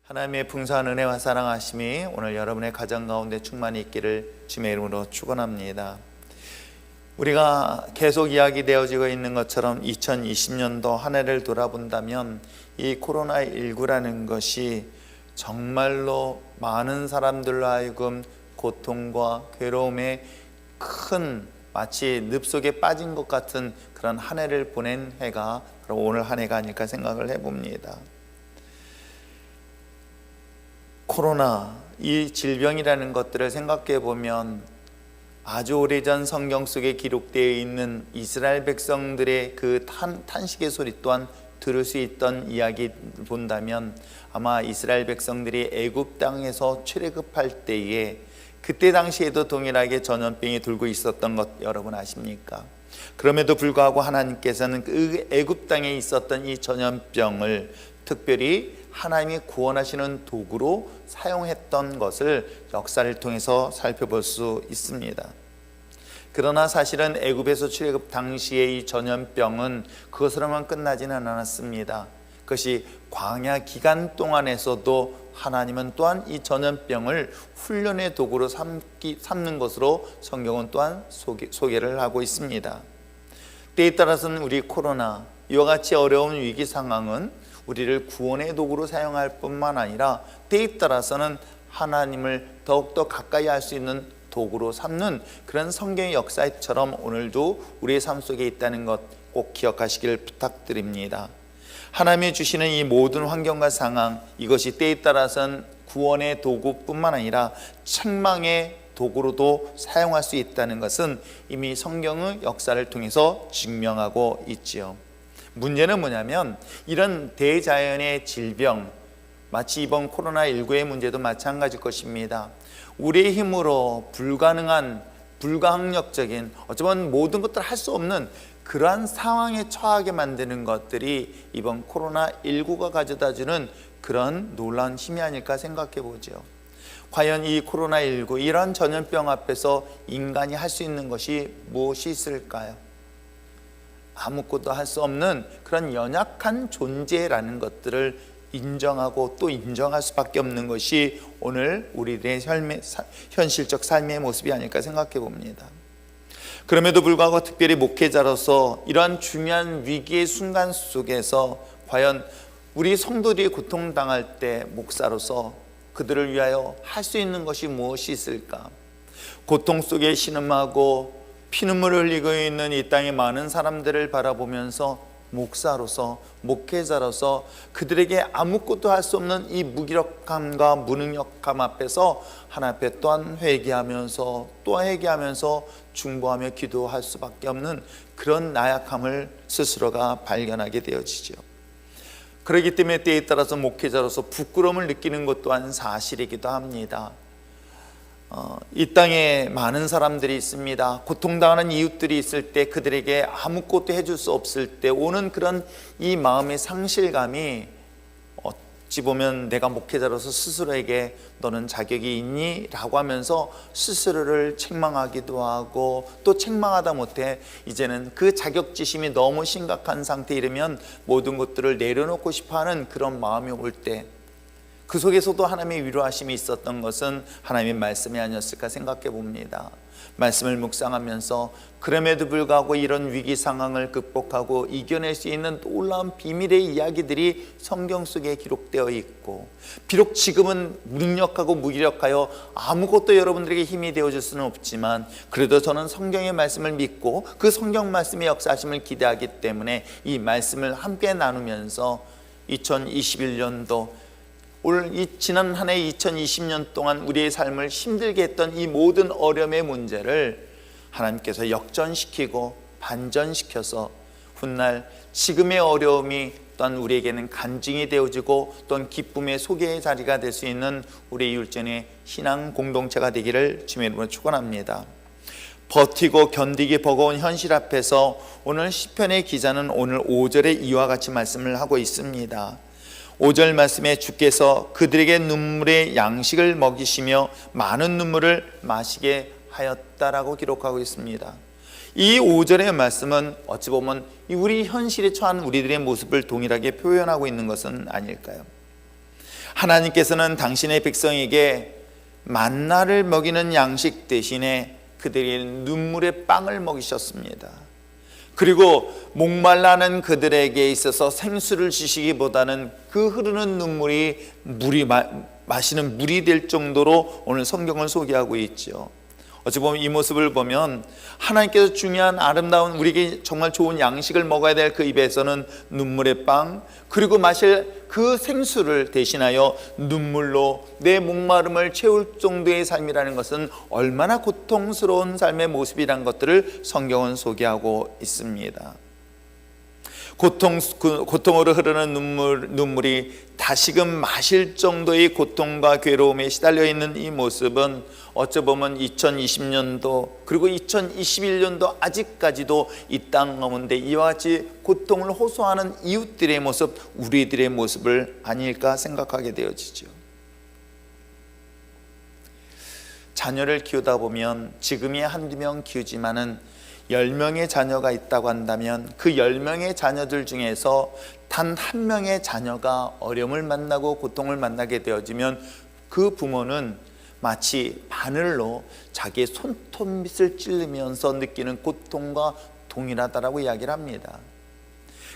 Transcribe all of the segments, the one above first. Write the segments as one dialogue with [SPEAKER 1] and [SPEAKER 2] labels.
[SPEAKER 1] 하나님의 풍성한 은혜와 사랑하심이 오늘 여러분의 가정 가운데 충만히 있기를 주님의 이름으로 축원합니다. 우리가 계속 이야기되어지고 있는 것처럼 2020년도 한 해를 돌아본다면 이 코로나19라는 것이 정말로 많은 사람들로 하여금 고통과 괴로움에 큰 마치 늪속에 빠진 것 같은 그런 한 해를 보낸 해가 바로 오늘 한 해가 아닐까 생각을 해봅니다. 코로나, 이 질병이라는 것들을 생각해 보면 아주 오래전 성경 속에 기록되어 있는 이스라엘 백성들의 그 탄식의 소리 또한 들을 수 있던 이야기 본다면 아마 이스라엘 백성들이 애굽 땅에서 출애굽할 때에 그때 당시에도 동일하게 전염병이 돌고 있었던 것 여러분 아십니까? 그럼에도 불구하고 하나님께서는 그 애굽 땅에 있었던 이 전염병을 특별히 하나님이 구원하시는 도구로 사용했던 것을 역사를 통해서 살펴볼 수 있습니다. 그러나 사실은 애굽에서 출애굽 당시의 이 전염병은 그것으로만 끝나지는 않았습니다. 그것이 광야 기간 동안에서도 하나님은 또한 이 전염병을 훈련의 도구로 삼는 것으로 성경은 또한 소개를 하고 있습니다. 때에 따라서는 우리 코로나, 이와 같이 어려운 위기 상황은 우리를 구원의 도구로 사용할 뿐만 아니라 때에 따라서는 하나님을 더욱더 가까이 할 수 있는 도구로 삼는 그런 성경의 역사처럼 오늘도 우리의 삶 속에 있다는 것 꼭 기억하시길 부탁드립니다. 하나님이 주시는 이 모든 환경과 상황, 이것이 때에 따라서는 구원의 도구뿐만 아니라 책망의 도구로도 사용할 수 있다는 것은 이미 성경의 역사를 통해서 증명하고 있지요. 문제는 뭐냐면 이런 대자연의 질병, 마치 이번 코로나19의 문제도 마찬가지일 것입니다. 우리의 힘으로 불가능한, 불가항력적인, 어쩌면 모든 것들을 할 수 없는 그러한 상황에 처하게 만드는 것들이 이번 코로나19가 가져다주는 그런 놀라운 힘이 아닐까 생각해 보죠. 과연 이 코로나19, 이런 전염병 앞에서 인간이 할 수 있는 것이 무엇이 있을까요? 아무것도 할 수 없는 그런 연약한 존재라는 것들을 인정하고 또 인정할 수밖에 없는 것이 오늘 우리들의 현실적 삶의 모습이 아닐까 생각해 봅니다. 그럼에도 불구하고 특별히 목회자로서 이러한 중요한 위기의 순간 속에서 과연 우리 성도들이 고통당할 때 목사로서 그들을 위하여 할 수 있는 것이 무엇이 있을까? 고통 속에 신음하고 피눈물을 흘리고 있는 이 땅의 많은 사람들을 바라보면서 목사로서, 목회자로서 그들에게 아무것도 할 수 없는 이 무기력함과 무능력함 앞에서 하나님 앞에 또한 회개하면서 또 회개하면서 중보하며 기도할 수밖에 없는 그런 나약함을 스스로가 발견하게 되어지죠. 그렇기 때문에 때에 따라서 목회자로서 부끄러움을 느끼는 것 또한 사실이기도 합니다. 이 땅에 많은 사람들이 있습니다. 고통당하는 이웃들이 있을 때 그들에게 아무것도 해줄 수 없을 때 오는 그런 이 마음의 상실감이 어찌 보면 내가 목회자로서 스스로에게 너는 자격이 있니? 라고 하면서 스스로를 책망하기도 하고 또 책망하다 못해 이제는 그 자격지심이 너무 심각한 상태에 이르면 모든 것들을 내려놓고 싶어하는 그런 마음이 올 때 그 속에서도 하나님의 위로하심이 있었던 것은 하나님의 말씀이 아니었을까 생각해 봅니다. 말씀을 묵상하면서 그럼에도 불구하고 이런 위기 상황을 극복하고 이겨낼 수 있는 놀라운 비밀의 이야기들이 성경 속에 기록되어 있고, 비록 지금은 무능력하고 무기력하여 아무것도 여러분들에게 힘이 되어줄 수는 없지만 그래도 저는 성경의 말씀을 믿고 그 성경 말씀의 역사하심을 기대하기 때문에 이 말씀을 함께 나누면서 2021년도 지난 한 해 2020년 동안 우리의 삶을 힘들게 했던 이 모든 어려움의 문제를 하나님께서 역전시키고 반전시켜서 훗날 지금의 어려움이 또한 우리에게는 간증이 되어지고 또한 기쁨의 소개의 자리가 될 수 있는 우리 율전의 신앙 공동체가 되기를 주님의 이름으로 축원합니다. 버티고 견디기 버거운 현실 앞에서 오늘 시편의 기자는 오늘 5절에 이와 같이 말씀을 하고 있습니다. 5절 말씀에 주께서 그들에게 눈물의 양식을 먹이시며 많은 눈물을 마시게 하였다라고 기록하고 있습니다. 이 5절의 말씀은 어찌 보면 우리 현실에 처한 우리들의 모습을 동일하게 표현하고 있는 것은 아닐까요? 하나님께서는 당신의 백성에게 만나를 먹이는 양식 대신에 그들의 눈물의 빵을 먹이셨습니다. 그리고 목말라는 그들에게 있어서 생수를 주시기보다는 그 흐르는 눈물이 마시는 물이 될 정도로 오늘 성경을 소개하고 있죠. 어찌 보면 이 모습을 보면 하나님께서 중요한 아름다운 우리에게 정말 좋은 양식을 먹어야 될 그 입에서는 눈물의 빵, 그리고 마실 그 생수를 대신하여 눈물로 내 목마름을 채울 정도의 삶이라는 것은 얼마나 고통스러운 삶의 모습이라는 것들을 성경은 소개하고 있습니다. 고통으로 흐르는 눈물이 다시금 마실 정도의 고통과 괴로움에 시달려 있는 이 모습은 어찌 보면 2020년도 그리고 2021년도 아직까지도 이 땅 가운데 이와 같이 고통을 호소하는 이웃들의 모습, 우리들의 모습을 아닐까 생각하게 되어지죠. 자녀를 키우다 보면 지금이 한두 명 키우지만은 10명의 자녀가 있다고 한다면 그 10명의 자녀들 중에서 단 한 명의 자녀가 어려움을 만나고 고통을 만나게 되어지면 그 부모는 마치 바늘로 자기의 손톱밑을 찌르면서 느끼는 고통과 동일하다라고 이야기를 합니다.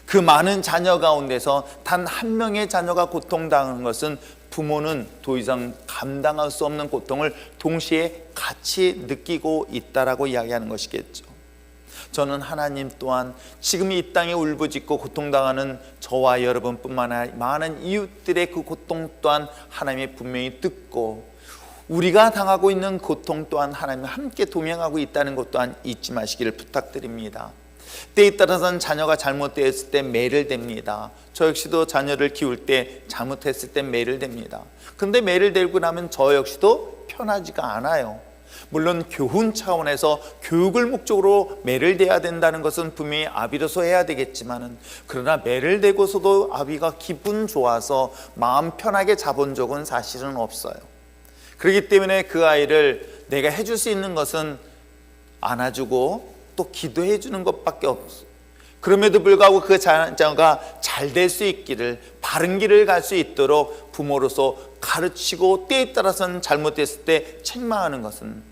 [SPEAKER 1] 그 많은 자녀 가운데서 단 한 명의 자녀가 고통당하는 것은 부모는 더 이상 감당할 수 없는 고통을 동시에 같이 느끼고 있다라고 이야기하는 것이겠죠. 저는 하나님 또한 지금 이 땅에 울부짖고 고통당하는 저와 여러분뿐만 아니라 많은 이웃들의 그 고통 또한 하나님이 분명히 듣고 우리가 당하고 있는 고통 또한 하나님이 함께 동행하고 있다는 것 또한 잊지 마시기를 부탁드립니다. 때에 따라서는 자녀가 잘못되었을 때 매를 댑니다. 저 역시도 자녀를 키울 때 잘못했을 때 매를 댑니다. 그런데 매를 대고 나면 저 역시도 편하지가 않아요. 물론 교훈 차원에서 교육을 목적으로 매를 대야 된다는 것은 분명히 아비로서 해야 되겠지만은, 그러나 매를 대고서도 아비가 기분 좋아서 마음 편하게 잡은 적은 사실은 없어요. 그렇기 때문에 그 아이를 내가 해줄 수 있는 것은 안아주고 또 기도해 주는 것밖에 없어요. 그럼에도 불구하고 그 자녀가 잘 될 수 있기를, 바른 길을 갈 수 있도록 부모로서 가르치고 때에 따라서는 잘못됐을 때 책망하는 것은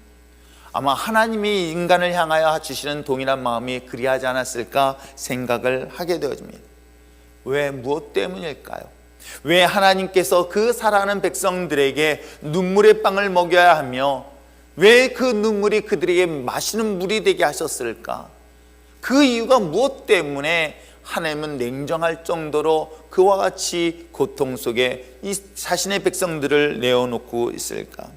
[SPEAKER 1] 아마 하나님이 인간을 향하여 주시는 동일한 마음이 그리하지 않았을까 생각을 하게 되어집니다. 왜, 무엇 때문일까요? 왜 하나님께서 그 살아가는 백성들에게 눈물의 빵을 먹여야 하며 왜 그 눈물이 그들에게 마시는 물이 되게 하셨을까? 그 이유가 무엇 때문에 하나님은 냉정할 정도로 그와 같이 고통 속에 이 자신의 백성들을 내어놓고 있을까?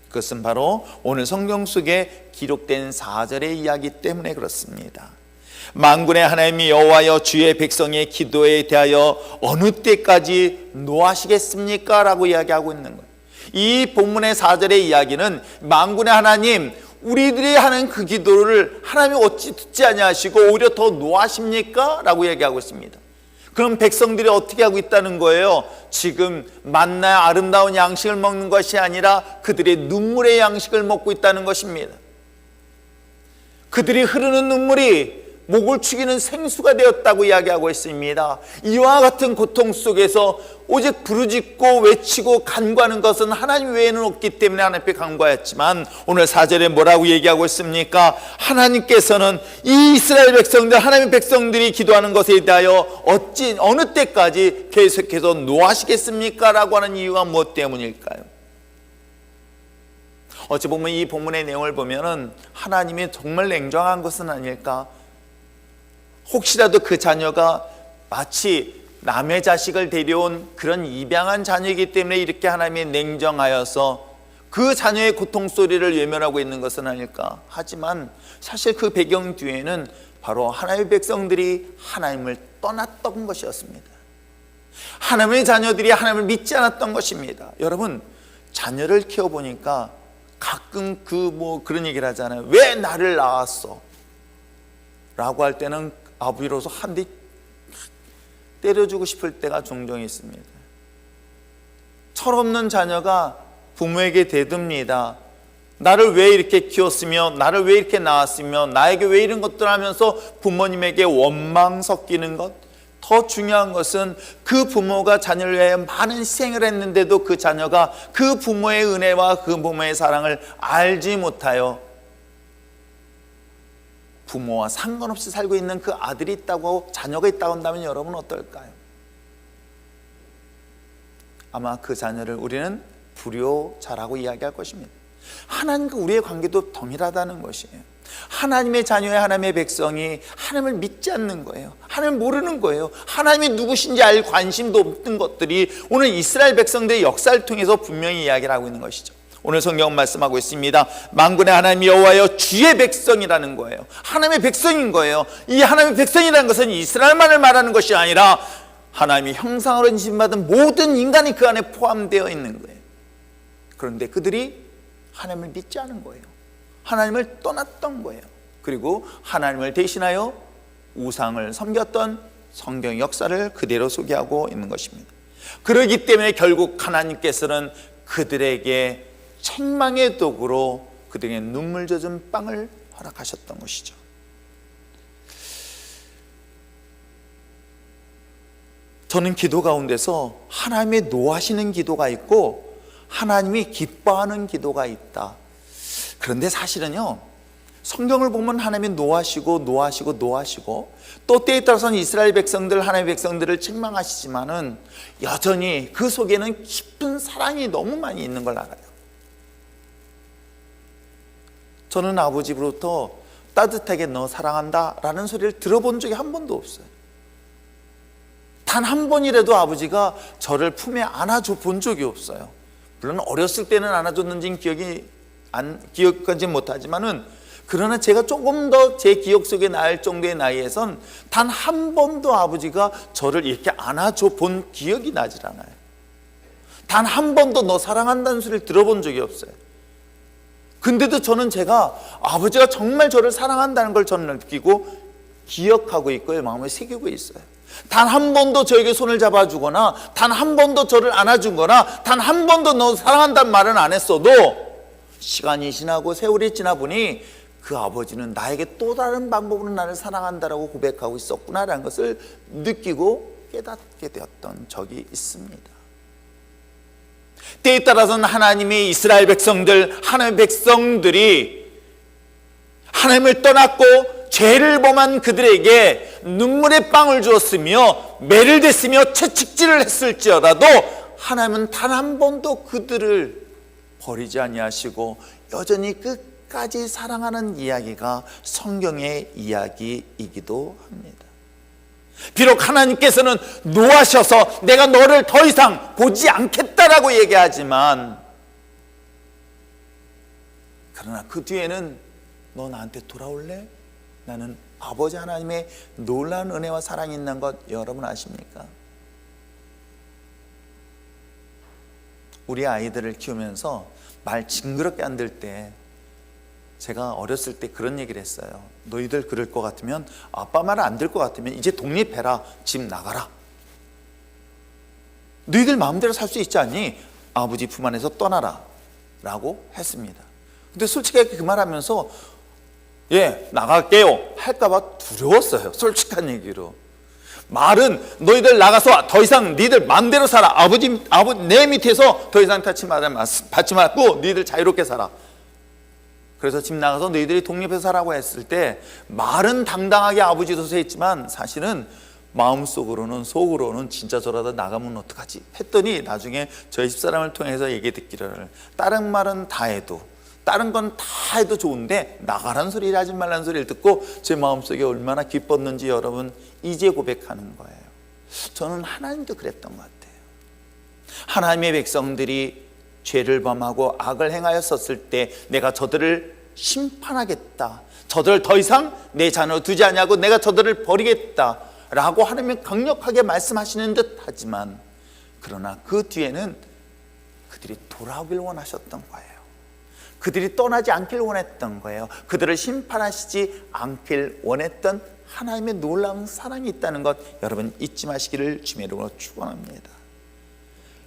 [SPEAKER 1] 그것은 바로 오늘 성경 속에 기록된 4절의 이야기 때문에 그렇습니다. 만군의 하나님이 여호와여 주의 백성의 기도에 대하여 어느 때까지 노하시겠습니까? 라고 이야기하고 있는 거예요. 이 본문의 4절의 이야기는 만군의 하나님, 우리들이 하는 그 기도를 하나님이 어찌 듣지 아니하시고 오히려 더 노하십니까? 라고 얘기하고 있습니다. 그럼 백성들이 어떻게 하고 있다는 거예요? 지금 만나의 아름다운 양식을 먹는 것이 아니라 그들의 눈물의 양식을 먹고 있다는 것입니다. 그들이 흐르는 눈물이 목을 축이는 생수가 되었다고 이야기하고 있습니다. 이와 같은 고통 속에서 오직 부르짖고 외치고 간구하는 것은 하나님 외에는 없기 때문에 하나님 앞에 간구하였지만, 오늘 4절에 뭐라고 얘기하고 있습니까? 하나님께서는 이 이스라엘 백성들, 하나님의 백성들이 기도하는 것에 대하여 어찌 어느 때까지 계속해서 노하시겠습니까? 라고 하는 이유가 무엇 때문일까요? 어찌 보면 이 본문의 내용을 보면은 하나님이 정말 냉정한 것은 아닐까? 혹시라도 그 자녀가 마치 남의 자식을 데려온 그런 입양한 자녀이기 때문에 이렇게 하나님이 냉정하여서 그 자녀의 고통 소리를 외면하고 있는 것은 아닐까? 하지만 사실 그 배경 뒤에는 바로 하나님의 백성들이 하나님을 떠났던 것이었습니다. 하나님의 자녀들이 하나님을 믿지 않았던 것입니다. 여러분, 자녀를 키워보니까 가끔 그런 얘기를 하잖아요. 왜 나를 낳았어? 라고 할 때는 아버지로서 한 대 때려주고 싶을 때가 종종 있습니다. 철없는 자녀가 부모에게 대듭니다. 나를 왜 이렇게 키웠으며, 나를 왜 이렇게 낳았으며, 나에게 왜 이런 것들 하면서 부모님에게 원망 섞이는 것, 더 중요한 것은 그 부모가 자녀를 위해 많은 희생을 했는데도 그 자녀가 그 부모의 은혜와 그 부모의 사랑을 알지 못하여 부모와 상관없이 살고 있는 그 아들이 있다고, 자녀가 있다고 한다면 여러분 어떨까요? 아마 그 자녀를 우리는 불효자라고 이야기할 것입니다. 하나님과 우리의 관계도 동일하다는 것이에요. 하나님의 자녀의 하나님의 백성이 하나님을 믿지 않는 거예요. 하나님을 모르는 거예요. 하나님이 누구신지 알 관심도 없는 것들이 오늘 이스라엘 백성들의 역사를 통해서 분명히 이야기를 하고 있는 것이죠. 오늘 성경은 말씀하고 있습니다. 만군의 하나님 여호와여 주의 백성이라는 거예요. 하나님의 백성인 거예요. 이 하나님의 백성이라는 것은 이스라엘만을 말하는 것이 아니라 하나님이 형상으로 인신받은 모든 인간이 그 안에 포함되어 있는 거예요. 그런데 그들이 하나님을 믿지 않은 거예요. 하나님을 떠났던 거예요. 그리고 하나님을 대신하여 우상을 섬겼던 성경 역사를 그대로 소개하고 있는 것입니다. 그렇기 때문에 결국 하나님께서는 그들에게 책망의 도구로 그들에게 눈물 젖은 빵을 허락하셨던 것이죠. 저는 기도 가운데서 하나님의 노하시는 기도가 있고 하나님이 기뻐하는 기도가 있다. 그런데 사실은요, 성경을 보면 하나님이 노하시고 또 때에 따라서는 이스라엘 백성들, 하나님의 백성들을 책망하시지만은 여전히 그 속에는 깊은 사랑이 너무 많이 있는 걸 알아요. 저는 아버지로부터 따뜻하게 너 사랑한다 라는 소리를 들어본 적이 한 번도 없어요. 단 한 번이라도 아버지가 저를 품에 안아줘 본 적이 없어요. 물론 어렸을 때는 안아줬는지는 기억하지 못하지만은, 그러나 제가 조금 더 제 기억 속에 날 정도의 나이에선 단 한 번도 아버지가 저를 이렇게 안아줘 본 기억이 나질 않아요. 단 한 번도 너 사랑한다는 소리를 들어본 적이 없어요. 근데도 저는 제가 아버지가 정말 저를 사랑한다는 걸 저는 느끼고 기억하고 있고요, 마음에 새기고 있어요. 단 한 번도 저에게 손을 잡아주거나 단 한 번도 저를 안아주거나 단 한 번도 너 사랑한다는 말은 안 했어도 시간이 지나고 세월이 지나 보니 그 아버지는 나에게 또 다른 방법으로 나를 사랑한다라고 고백하고 있었구나라는 것을 느끼고 깨닫게 되었던 적이 있습니다. 때에 따라서는 하나님의 이스라엘 백성들, 하나님의 백성들이 하나님을 떠났고 죄를 범한 그들에게 눈물의 빵을 주었으며 매를 댔으며 채찍질을 했을지어라도 하나님은 단 한 번도 그들을 버리지 아니하시고 여전히 끝까지 사랑하는 이야기가 성경의 이야기이기도 합니다. 비록 하나님께서는 노하셔서 내가 너를 더 이상 보지 않겠다라고 얘기하지만, 그러나 그 뒤에는 너 나한테 돌아올래? 나는 아버지 하나님의 놀라운 은혜와 사랑이 있는 것 여러분 아십니까? 우리 아이들을 키우면서 말 징그럽게 안 들 때 제가 어렸을 때 그런 얘기를 했어요. 너희들 그럴 것 같으면, 아빠 말 안 들 것 같으면 이제 독립해라. 집 나가라. 너희들 마음대로 살 수 있지 않니? 아버지 품 안에서 떠나라 라고 했습니다. 근데 솔직하게 그 말하면서 나갈게요 할까 봐 두려웠어요. 솔직한 얘기로. 말은 너희들 나가서 더 이상 너희들 마음대로 살아. 아버지 내 밑에서 더 이상 받지 말고 너희들 자유롭게 살아. 그래서 집 나가서 너희들이 독립해서 살라고 했을 때 말은 당당하게 아버지도 했지만 사실은 마음속으로는, 속으로는 진짜 저러다 나가면 어떡하지 했더니 나중에 저희 집사람을 통해서 얘기 듣기를, 다른 말은 다 해도, 다른 건 다 해도 좋은데 나가라는 소리를 하지 말라는 소리를 듣고 제 마음속에 얼마나 기뻤는지 여러분 이제 고백하는 거예요. 저는 하나님도 그랬던 것 같아요. 하나님의 백성들이 죄를 범하고 악을 행하였었을 때 내가 저들을 심판하겠다, 저들을 더 이상 내 자녀로 두지 아니하고 내가 저들을 버리겠다 라고 하나님은 강력하게 말씀하시는 듯 하지만, 그러나 그 뒤에는 그들이 돌아오길 원하셨던 거예요. 그들이 떠나지 않길 원했던 거예요. 그들을 심판하시지 않길 원했던 하나님의 놀라운 사랑이 있다는 것 여러분 잊지 마시기를 주의 이름으로 축원합니다.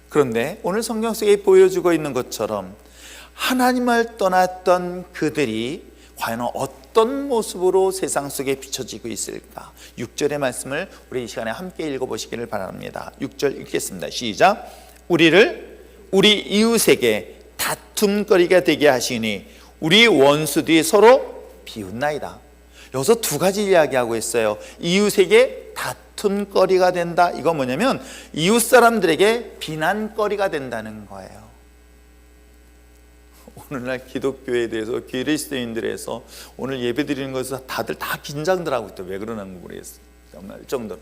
[SPEAKER 1] 그런데 오늘 성경 속에 보여주고 있는 것처럼 하나님을 떠났던 그들이 과연 어떤 모습으로 세상 속에 비춰지고 있을까? 6절의 말씀을 우리 이 시간에 함께 읽어보시기를 바랍니다. 6절 읽겠습니다. 시작. 우리를 우리 이웃에게 다툼거리가 되게 하시니 우리 원수들이 서로 비웃나이다. 여기서 두 가지 이야기하고 있어요. 이웃에게 다툼거리가 된다. 이거 뭐냐면 이웃 사람들에게 비난거리가 된다는 거예요. 오늘날 기독교에 대해서 그리스도인들에서 오늘 예배 드리는 것에서 다들 다 긴장들 하고 있다. 왜 그러는지 모르겠어요. 정말 정도로.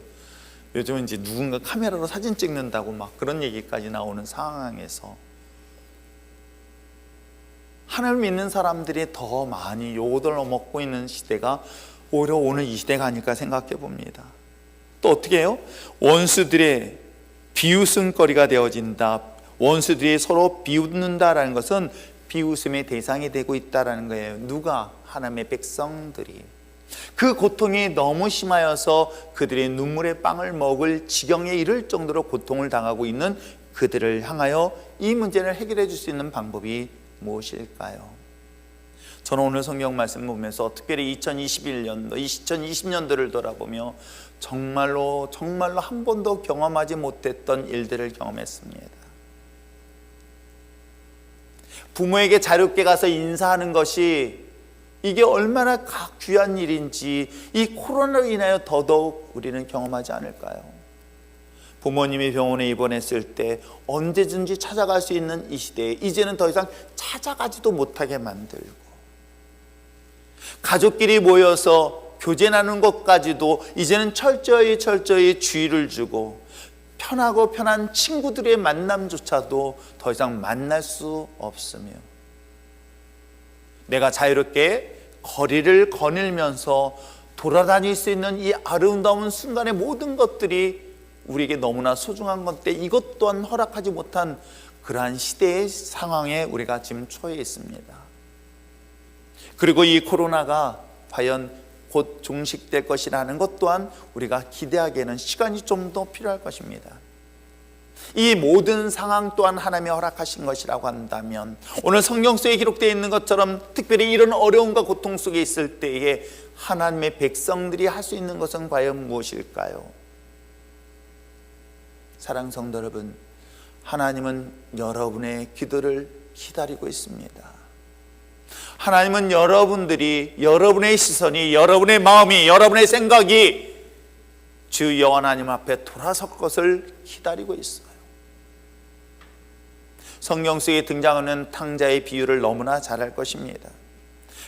[SPEAKER 1] 요즘은 이제 누군가 카메라로 사진 찍는다고 막 그런 얘기까지 나오는 상황에서 하나님을 믿는 사람들이 더 많이 욕을 먹고 있는 시대가 오히려 오늘 이 시대가 아닐까 생각해 봅니다. 또 어떻게 해요? 원수들의 비웃음거리가 되어진다. 원수들이 서로 비웃는다라는 것은 비웃음의 대상이 되고 있다는 거예요. 누가? 하나님의 백성들이. 그 고통이 너무 심하여서 그들의 눈물의 빵을 먹을 지경에 이를 정도로 고통을 당하고 있는 그들을 향하여 이 문제를 해결해 줄 수 있는 방법이 무엇일까요? 저는 오늘 성경 말씀 보면서 특별히 2021년도, 2020년도를 돌아보며 정말로 한 번도 경험하지 못했던 일들을 경험했습니다. 부모에게 자유롭게 가서 인사하는 것이 이게 얼마나 귀한 일인지 이 코로나로 인하여 더더욱 우리는 경험하지 않을까요? 부모님이 병원에 입원했을 때 언제든지 찾아갈 수 있는 이 시대에 이제는 더 이상 찾아가지도 못하게 만들고, 가족끼리 모여서 교제 나누는 것까지도 이제는 철저히 주의를 주고, 편하고 편한 친구들의 만남조차도 더 이상 만날 수 없으며, 내가 자유롭게 거리를 거닐면서 돌아다닐 수 있는 이 아름다운 순간의 모든 것들이 우리에게 너무나 소중한 건데 이것 또한 허락하지 못한 그러한 시대의 상황에 우리가 지금 처해 있습니다. 그리고 이 코로나가 과연 곧 종식될 것이라는 것 또한 우리가 기대하기에는 시간이 좀 더 필요할 것입니다. 이 모든 상황 또한 하나님이 허락하신 것이라고 한다면, 오늘 성경 속에 기록되어 있는 것처럼 특별히 이런 어려움과 고통 속에 있을 때에 하나님의 백성들이 할 수 있는 것은 과연 무엇일까요? 사랑하는 성도 여러분, 하나님은 여러분의 기도를 기다리고 있습니다. 하나님은 여러분의 시선이, 여러분의 마음이, 여러분의 생각이 주 여호와 하나님 앞에 돌아설 것을 기다리고 있어요. 성경 속에 등장하는 탕자의 비유를 너무나 잘 알 것입니다.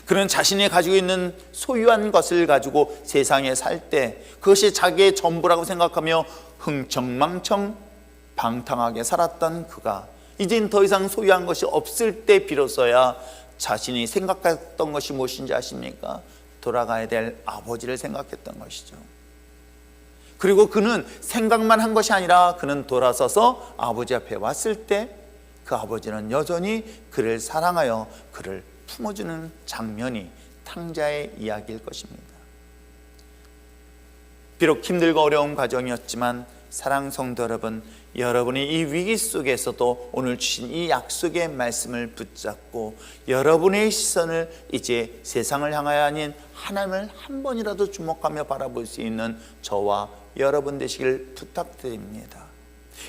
[SPEAKER 1] 그는 자신이 가지고 있는 소유한 것을 가지고 세상에 살 때 그것이 자기의 전부라고 생각하며 흥청망청 방탕하게 살았던 그가 이젠 더 이상 소유한 것이 없을 때 비로소야 자신이 생각했던 것이 무엇인지 아십니까? 돌아가야 될 아버지를 생각했던 것이죠. 그리고 그는 생각만 한 것이 아니라 그는 돌아서서 아버지 앞에 왔을 때 그 아버지는 여전히 그를 사랑하여 그를 품어주는 장면이 탕자의 이야기일 것입니다. 비록 힘들고 어려운 과정이었지만 사랑하는 성도 여러분, 여러분이 이 위기 속에서도 오늘 주신 이 약속의 말씀을 붙잡고 여러분의 시선을 이제 세상을 향하여 아닌 하나님을 한 번이라도 주목하며 바라볼 수 있는 저와 여러분 되시길 부탁드립니다.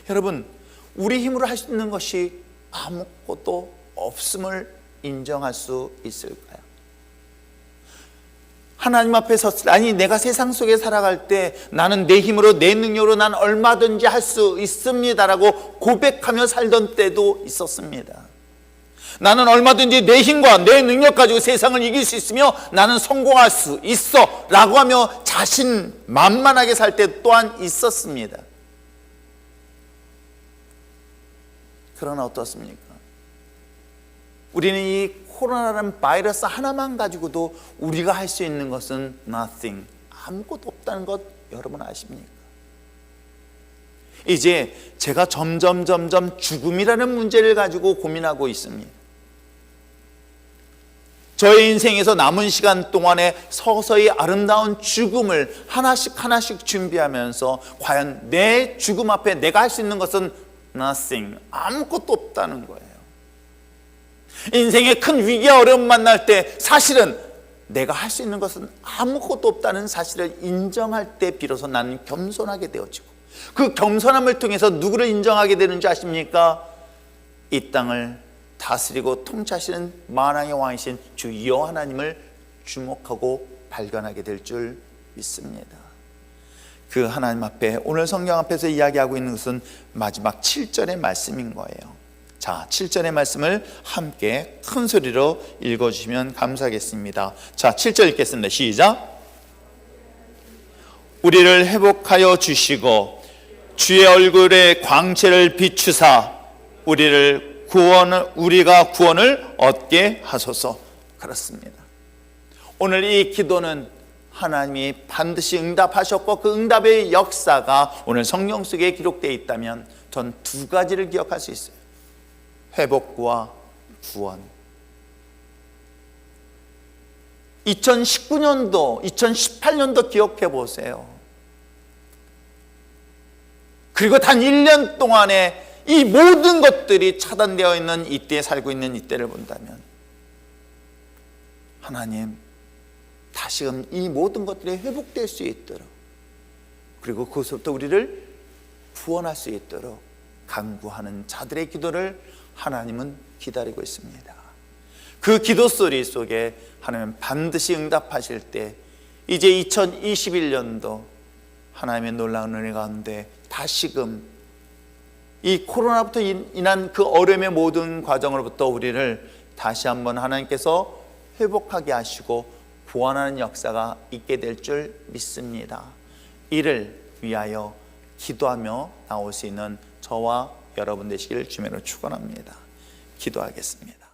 [SPEAKER 1] 여러분, 우리 힘으로 할 수 있는 것이 아무것도 없음을 인정할 수 있을까요? 하나님 앞에 섰을 때, 아니 내가 세상 속에 살아갈 때 나는 내 힘으로 내 능력으로 난 얼마든지 할 수 있습니다라고 고백하며 살던 때도 있었습니다. 나는 얼마든지 내 힘과 내 능력 가지고 세상을 이길 수 있으며 나는 성공할 수 있어 라고 하며 자신만만하게 살 때 또한 있었습니다. 그러나 어떻습니까? 우리는 이 코로나라는 바이러스 하나만 가지고도 우리가 할 수 있는 것은 nothing, 아무것도 없다는 것 여러분 아십니까? 이제 제가 점점 죽음이라는 문제를 가지고 고민하고 있습니다. 저의 인생에서 남은 시간 동안에 서서히 아름다운 죽음을 하나씩 준비하면서 과연 내 죽음 앞에 내가 할 수 있는 것은 nothing, 아무것도 없다는 거예요. 인생의 큰 위기와 어려움 만날 때 사실은 내가 할 수 있는 것은 아무것도 없다는 사실을 인정할 때 비로소 나는 겸손하게 되어지고, 그 겸손함을 통해서 누구를 인정하게 되는지 아십니까? 이 땅을 다스리고 통치하시는 만왕의 왕이신 주 여호와 하나님을 주목하고 발견하게 될 줄 믿습니다. 그 하나님 앞에, 오늘 성경 앞에서 이야기하고 있는 것은 마지막 7절의 말씀인 거예요. 자, 7절의 말씀을 함께 큰 소리로 읽어주시면 감사하겠습니다. 자, 7절 읽겠습니다. 시작. 우리를 회복하여 주시고 주의 얼굴에 광채를 비추사 우리가 구원을 얻게 하소서. 그렇습니다. 오늘 이 기도는 하나님이 반드시 응답하셨고, 그 응답의 역사가 오늘 성경 속에 기록되어 있다면 전 두 가지를 기억할 수 있어요. 회복과 구원. 2019년도, 2018년도 기억해 보세요. 그리고 단 1년 동안에 이 모든 것들이 차단되어 있는 이때에 살고 있는 이때를 본다면, 하나님 다시금 이 모든 것들이 회복될 수 있도록, 그리고 그것부터 우리를 구원할 수 있도록 간구하는 자들의 기도를 하나님은 기다리고 있습니다. 그 기도 소리 속에 하나님은 반드시 응답하실 때, 이제 2021년도 하나님의 놀라운 은혜 가운데 다시금 이 코로나부터 인한 그 어려움의 모든 과정으로부터 우리를 다시 한번 하나님께서 회복하게 하시고 구원하는 역사가 있게 될 줄 믿습니다. 이를 위하여 기도하며 나올 수 있는 저와 여러분 되시기를 주님으로 축원합니다. 기도하겠습니다.